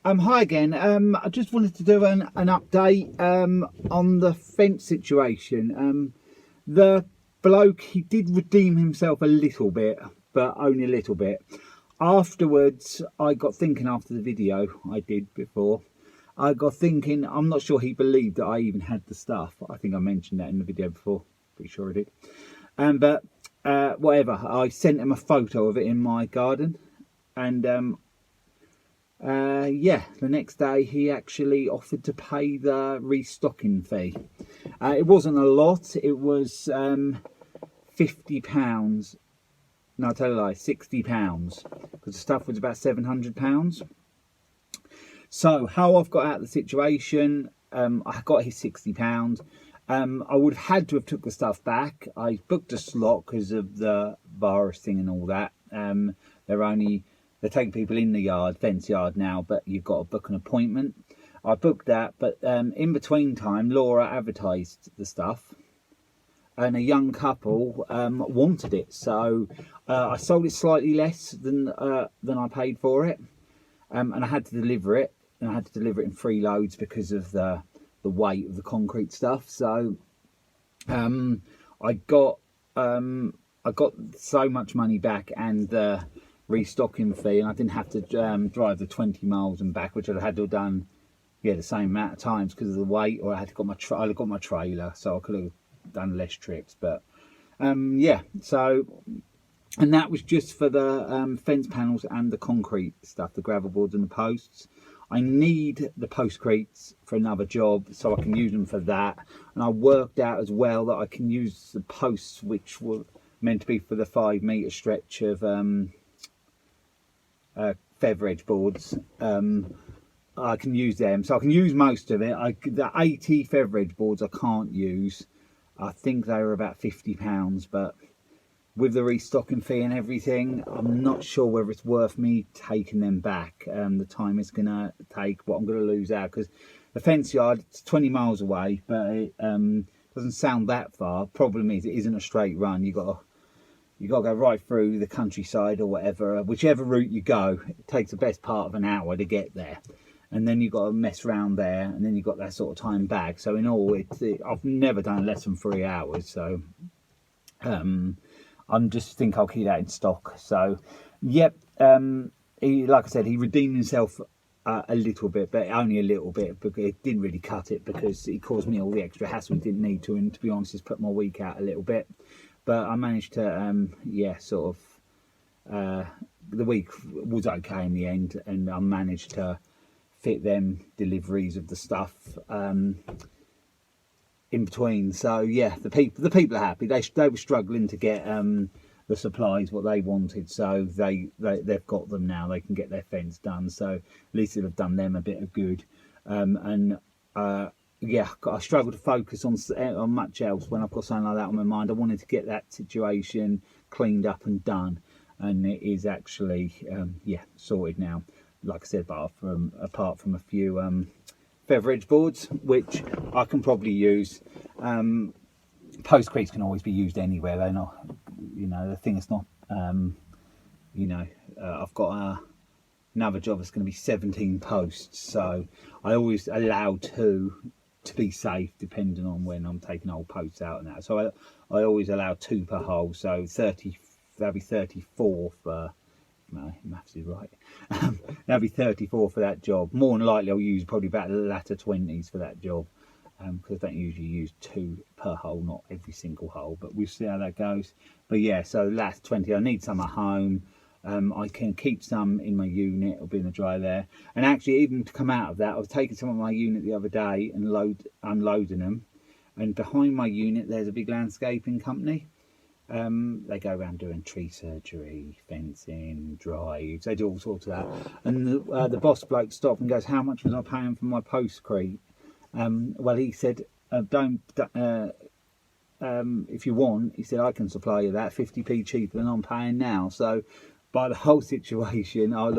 Hi again. I just wanted to do an update on the fence situation. The bloke, he did redeem himself a little bit, but only a little bit. Afterwards, I got thinking after the video I did before, I got thinking, I'm not sure he believed that I even had the stuff. I think I mentioned that in the video before. Pretty sure I did. But whatever, I sent him a photo of it in my garden, and yeah, the next day he actually offered to pay the restocking fee. It wasn't a lot, it was £50. No, I tell you a lie, £60, because the stuff was about £700. So how I've got out of the situation, I got his £60. I would have had to have took the stuff back. I booked a slot because of the virus thing and all that. They're taking people in the yard, fence yard now, but you've got to book an appointment. I booked that, but in between time, Laura advertised the stuff, and a young couple wanted it, so I sold it slightly less than I paid for it, and I had to deliver it, and I had to deliver it in 3 loads because of the weight of the concrete stuff. So I got so much money back and the restocking fee, and I didn't have to drive the 20 miles and back, which I'd had to have done the same amount of times because of the weight, or I'd got my trailer, so I could have done less trips. But yeah, so, and that was just for the fence panels and the concrete stuff, the gravel boards and the posts. I need the postcrates for another job, so I can use them for that. And I worked out as well that I can use the posts, which were meant to be for the 5 metre stretch of feather edge boards. I can use them, so I can use most of it. The 80 feather edge boards I can't use. I think they were about £50, but with the restocking fee and everything, I'm not sure whether it's worth me taking them back. The time it's going to take, what I'm going to lose out, because the fence yard, it's 20 miles away, but it doesn't sound that far. Problem is, it isn't a straight run. You got to go right through the countryside or whatever. Whichever route you go, it takes the best part of an hour to get there. And then you've got to mess around there, and then you've got that sort of time back. So in all, I've never done less than 3 hours. So I'm just think I'll keep that in stock. So yep, like I said, he redeemed himself a little bit, but only a little bit, because it didn't really cut it, because he caused me all the extra hassle he didn't need to, and to be honest, it's put my week out a little bit. But I managed to the week was okay in the end, and I managed to fit them deliveries of the stuff in between. So yeah, the people are happy. They were struggling to get the supplies what they wanted, so they've got them now. They can get their fence done, so at least it'll have done them a bit of good. Yeah, I struggle to focus on much else when I've got something like that on my mind. I wanted to get that situation cleaned up and done, and it is actually sorted now. Like I said, apart from a few feather edge boards, which I can probably use. Postcrates can always be used anywhere. They're not, the thing is not, I've got another job that's going to be 17 posts, so I always allow 2 to be safe, depending on when I'm taking old posts out and that. So I always allow 2 per hole, so 30, that'll be 34 for. No, maths is right. That'll be 34 for that job. More than likely, I'll use probably about the latter 20s for that job, because I don't usually use 2 per hole, not every single hole. But we'll see how that goes. But yeah, so last 20, I need some at home. I can keep some in my unit. It'll be in the dry there. And actually, even to come out of that, I was taking some of my unit the other day and unloading them. And behind my unit, there's a big landscaping company. They go around doing tree surgery, fencing, drives. They do all sorts of that. And the boss bloke stopped and goes, "How much was I paying for my postcrete?" Well, he said, if you want, he said, "I can supply you that 50p cheaper than I'm paying now." So by the whole situation, I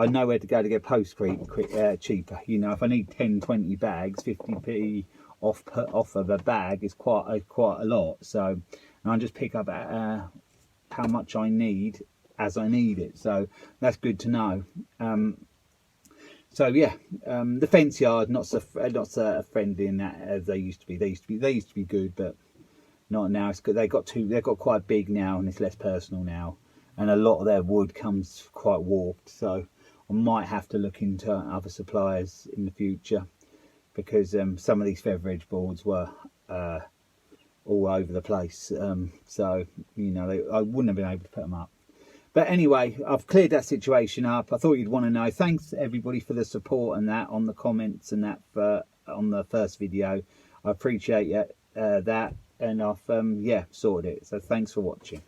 know where to go to get postcrete cheaper. If I need 10-20 bags, 50p off of a bag is quite a lot. So, and I just pick up how much I need as I need it. So that's good to know. So yeah, the fence yard not so friendly in that as they used to be. They used to be good, but not now. It's good. They've got quite big now, and it's less personal now. And a lot of their wood comes quite warped. So I might have to look into other suppliers in the future, because some of these feather edge boards were all over the place. So I wouldn't have been able to put them up. But anyway, I've cleared that situation up. I thought you'd want to know. Thanks everybody for the support and that on the comments and that on the first video. I appreciate that, and I've sorted it. So thanks for watching.